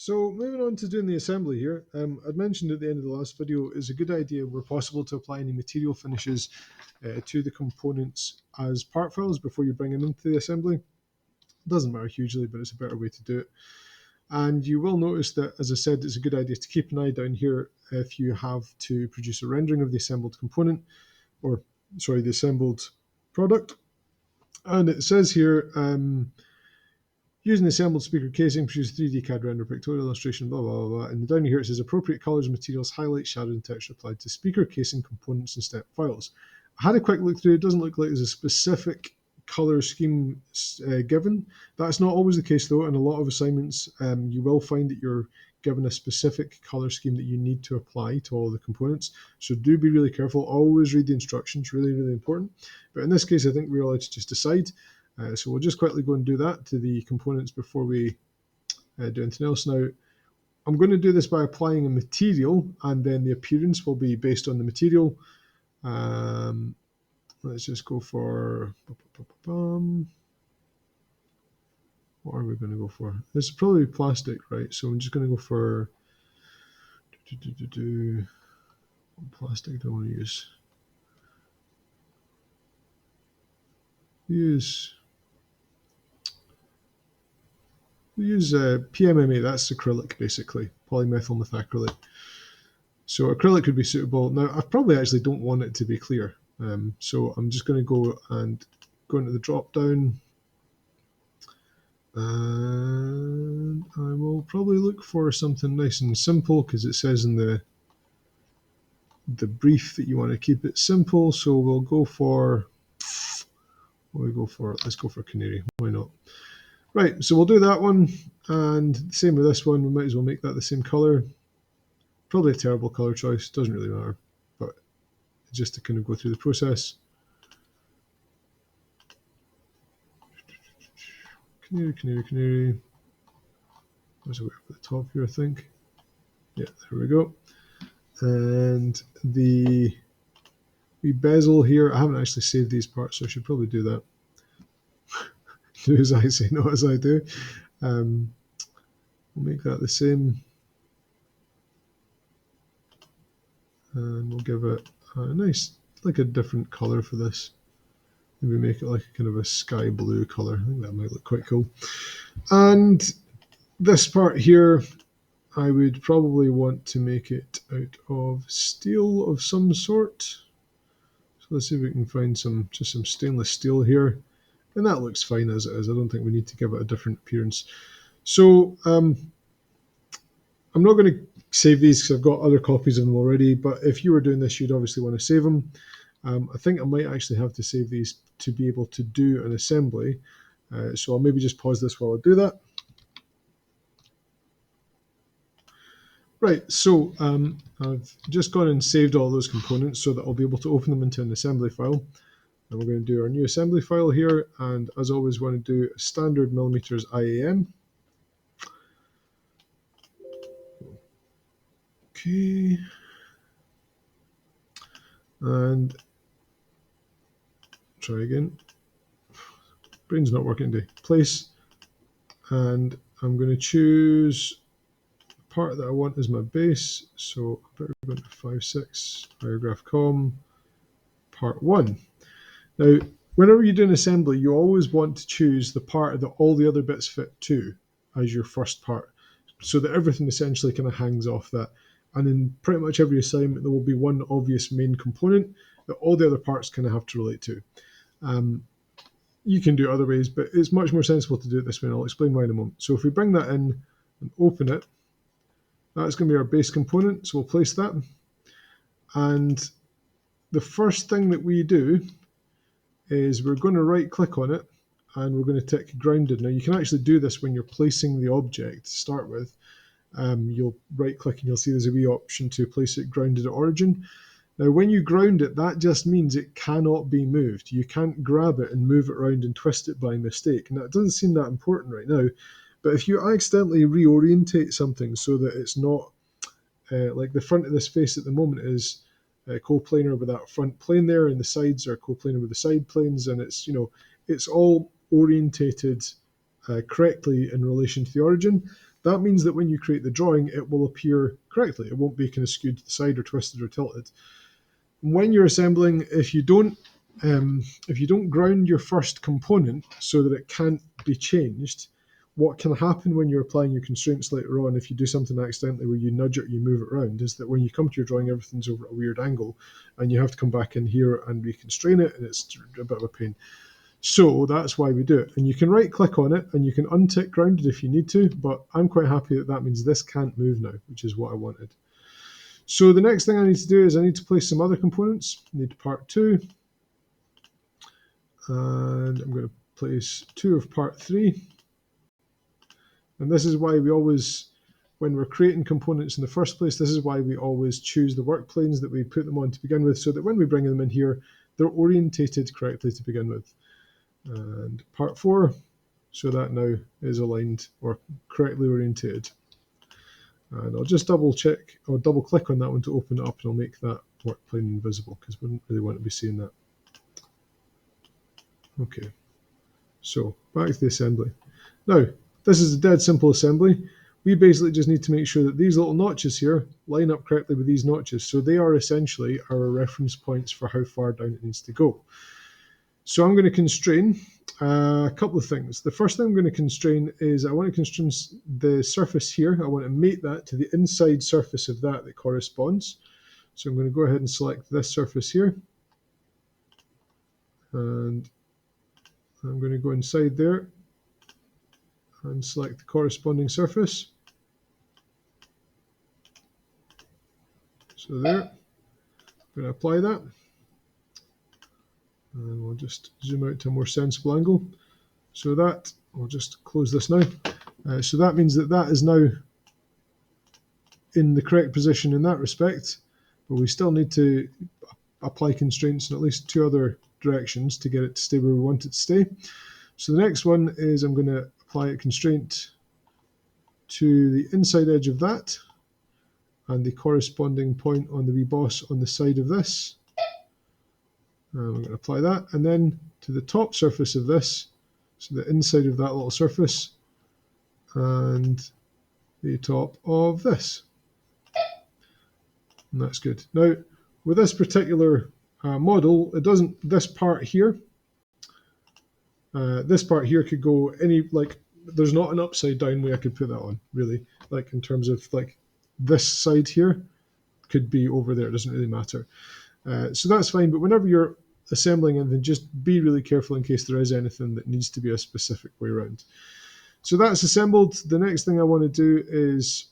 So moving on to doing the assembly here, I'd mentioned at the end of the last video, it's a good idea where possible to apply any material finishes to the components as part files before you bring them into the assembly. It doesn't matter hugely, but it's a better way to do it. And you will notice that, as I said, it's a good idea to keep an eye down here if you have to produce a rendering of the assembled component, or sorry, the assembled product. And it says here, using the assembled speaker casing, produce 3D CAD render, pictorial illustration, blah, blah, blah, blah. And down here it says appropriate colors, materials, highlight, shadow, and texture applied to speaker casing components and step files. I had a quick look through. It doesn't look like there's a specific color scheme given. That's not always the case, though. In a lot of assignments, you will find that you're given a specific color scheme that you need to apply to all the components. So do be really careful. Always read the instructions. Really, really important. But in this case, I think we're allowed to just decide. So we'll just quickly go and do that to the components before we do anything else. Now, I'm going to do this by applying a material, and then the appearance will be based on the material. Let's just go for... What are we going to go for? This is probably plastic, right? So I'm just going to go for... What plastic do I want to use? We use PMMA, that's acrylic basically, polymethyl methacrylate. So acrylic could be suitable. Now I probably actually don't want it to be clear, so I'm just going to go into the drop down, and I will probably look for something nice and simple because it says in the brief that you want to keep it simple. So we'll go for, let's go for canary, why not? Right, so we'll do that one, and same with this one. We might as well make that the same color. Probably a terrible color choice, doesn't really matter, but just to kind of go through the process. Canary. There's a way up at the top here, I think. Yeah, there we go. And the bezel here, I haven't actually saved these parts, so I should probably do that. Do as I say, not as I do. We'll make that the same. And we'll give it a nice, like a different color for this. Maybe make it like a kind of a sky blue color. I think that might look quite cool. And this part here, I would probably want to make it out of steel of some sort. So let's see if we can find just some stainless steel here. And that looks fine as it is. I don't think we need to give it a different appearance. So I'm not going to save these because I've got other copies of them already, but if you were doing this, you'd obviously want to save them. I think I might actually have to save these to be able to do an assembly. So I'll maybe just pause this while I do that. Right, so I've just gone and saved all those components so that I'll be able to open them into an assembly file. And we're going to do our new assembly file here, and as always, we want to do a standard millimeters IAM. Okay. And try again. Brain's not working today. Place, and I'm going to choose the part that I want as my base. So I better go to 5.6 paragraph com part 1. Now, whenever you do an assembly, you always want to choose the part that all the other bits fit to as your first part, so that everything essentially kind of hangs off that. And in pretty much every assignment, there will be one obvious main component that all the other parts kind of have to relate to. You can do it other ways, but it's much more sensible to do it this way, and I'll explain why in a moment. So if we bring that in and open it, that's going to be our base component, so we'll place that. And the first thing that we do is we're going to right click on it, and we're going to tick grounded. Now you can actually do this when you're placing the object to start with. You'll right click and you'll see there's a wee option to place it grounded at origin. Now when you ground it, that just means it cannot be moved. You can't grab it and move it around and twist it by mistake. Now it doesn't seem that important right now, but if you accidentally reorientate something so that it's not like the front of this face at the moment is coplanar with that front plane there, and the sides are coplanar with the side planes, and it's, you know, it's all orientated correctly in relation to the origin. that means that when you create the drawing, it will appear correctly. It won't be kind of skewed to the side or twisted or tilted. When you're assembling, if you don't ground your first component so that it can't be changed, what can happen when you're applying your constraints later on, if you do something accidentally where you nudge it, you move it around, is that when you come to your drawing, everything's over at a weird angle, and you have to come back in here and reconstrain it, and it's a bit of a pain. So that's why we do it. And you can right click on it and you can untick grounded if you need to, but I'm quite happy that that means this can't move now, which is what I wanted. So the next thing I need to do is I need to place some other components. I need part 2. And I'm going to place 2 of part 3. And this is why we always, when we're creating components in the first place, this is why we always choose the work planes that we put them on to begin with, so that when we bring them in here, they're orientated correctly to begin with. And part 4, so that now is aligned or correctly orientated. And I'll just double check or double click on that one to open it up, and I'll make that work plane invisible because we wouldn't really want to be seeing that. Okay, so back to the assembly. Now, this is a dead simple assembly. We basically just need to make sure that these little notches here line up correctly with these notches. So they are essentially our reference points for how far down it needs to go. So I'm going to constrain a couple of things. The first thing I'm going to constrain is I want to constrain the surface here. I want to mate that to the inside surface of that corresponds. So I'm going to go ahead and select this surface here. And I'm going to go inside there and select the corresponding surface. So there, I'm going to apply that. And we'll just zoom out to a more sensible angle. So that, I'll just close this now. So that means that that is now in the correct position in that respect, but we still need to apply constraints in at least 2 other directions to get it to stay where we want it to stay. So the next one is I'm going to apply a constraint to the inside edge of that and the corresponding point on the wee boss on the side of this. I'm going to apply that, and then to the top surface of this, so the inside of that little surface, and the top of this. And that's good. Now, with this particular model, it doesn't, this part here could go any, like, there's not an upside down way I could put that on, really. Like, in terms of, like, this side here could be over there, it doesn't really matter. So that's fine, but whenever you're assembling anything, just be really careful in case there is anything that needs to be a specific way around. So that's assembled. The next thing I want to do is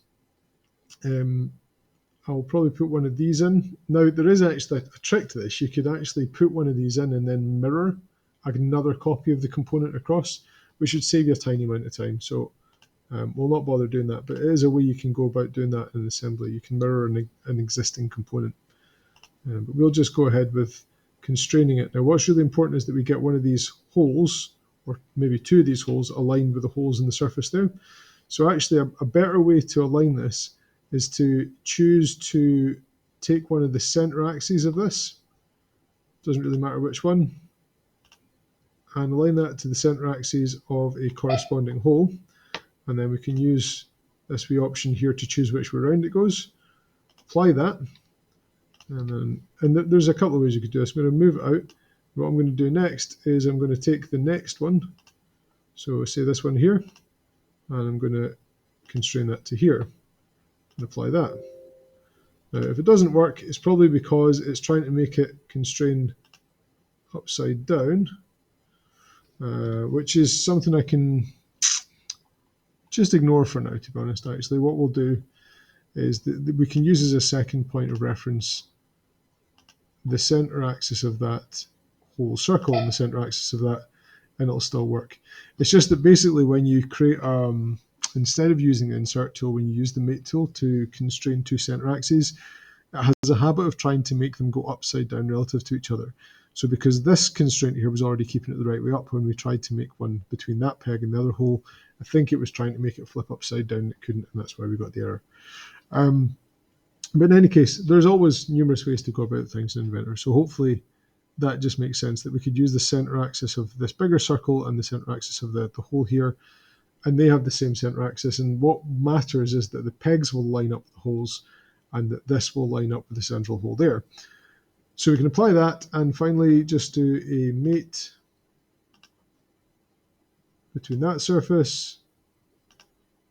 I'll probably put one of these in. Now, there is actually a trick to this. You could actually put one of these in and then mirror another copy of the component across, which should save you a tiny amount of time. So we'll not bother doing that, but it is a way you can go about doing that in assembly. You can mirror an existing component. But we'll just go ahead with constraining it. Now, what's really important is that we get one of these holes, or maybe 2 of these holes, aligned with the holes in the surface there. So actually, a better way to align this is to choose to take one of the center axes of this, doesn't really matter which one, and align that to the center axis of a corresponding hole. And then we can use this wee option here to choose which way around it goes. Apply that. And there's a couple of ways you could do this. I'm going to move it out. What I'm going to do next is I'm going to take the next one. So say this one here, and I'm going to constrain that to here and apply that. Now, if it doesn't work, it's probably because it's trying to make it constrain upside down, which is something I can just ignore for now, to be honest. Actually, what we'll do is that we can use as a second point of reference the center axis of that whole circle and the center axis of that, and it'll still work. It's just that basically when you create, instead of using the insert tool, when you use the mate tool to constrain 2 center axes, it has a habit of trying to make them go upside down relative to each other. So because this constraint here was already keeping it the right way up, when we tried to make one between that peg and the other hole, I think it was trying to make it flip upside down. It couldn't, and that's why we got the error. But in any case, there's always numerous ways to go about things in Inventor. So hopefully that just makes sense that we could use the center axis of this bigger circle and the center axis of the hole here and they have the same center axis. And what matters is that the pegs will line up with the holes, and that this will line up with the central hole there. So we can apply that, and finally just do a mate between that surface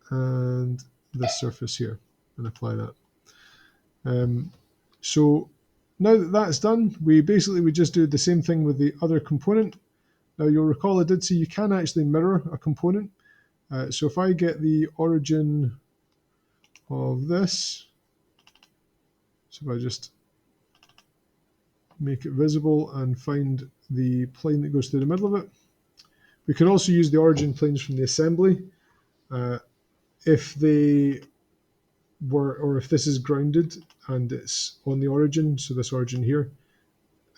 and this surface here, and apply that. So now that that's done, we just do the same thing with the other component. Now you'll recall I did say you can actually mirror a component. So if I get the origin of this, so if I just make it visible and find the plane that goes through the middle of it. We can also use the origin planes from the assembly. If they were, or if this is grounded and it's on the origin, so this origin here,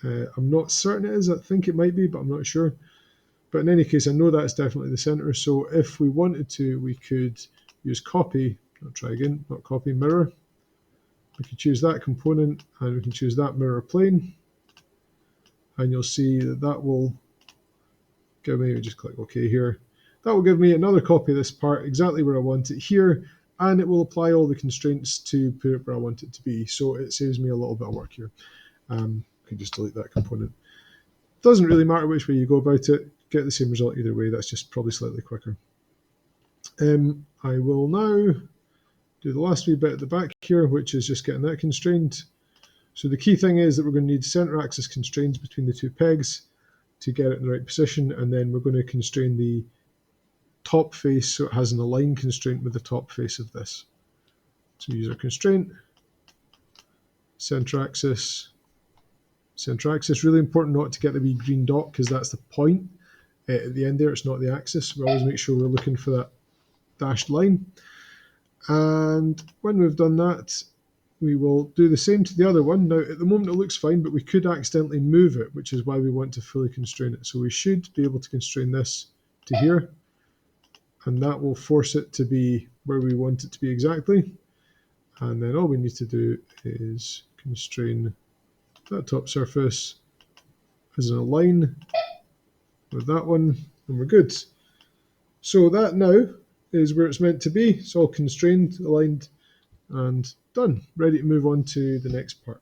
I'm not certain it is, I think it might be, but I'm not sure. But in any case, I know that's definitely the center. So if we wanted to, we could use copy, I'll try again, not copy, mirror. We can choose that component and we can choose that mirror plane. And you'll see that that will give me, just click OK here. That will give me another copy of this part exactly where I want it here. And it will apply all the constraints to put it where I want it to be. So it saves me a little bit of work here. I can just delete that component. Doesn't really matter which way you go about it. Get the same result either way. That's just probably slightly quicker. I will now do the last wee bit at the back here, which is just getting that constrained. So the key thing is that we're going to need center axis constraints between the two pegs to get it in the right position, and then we're going to constrain the top face so it has an aligned constraint with the top face of this. So use our constraint, center axis. Center axis, really important not to get the wee green dot because that's the point at the end there, it's not the axis. We always make sure we're looking for that dashed line. And when we've done that, we will do the same to the other one. Now, at the moment it looks fine, but we could accidentally move it, which is why we want to fully constrain it. So we should be able to constrain this to here, and that will force it to be where we want it to be exactly. And then all we need to do is constrain that top surface as an align with that one, and we're good. So that now is where it's meant to be. It's all constrained, aligned, and done. Ready to move on to the next part.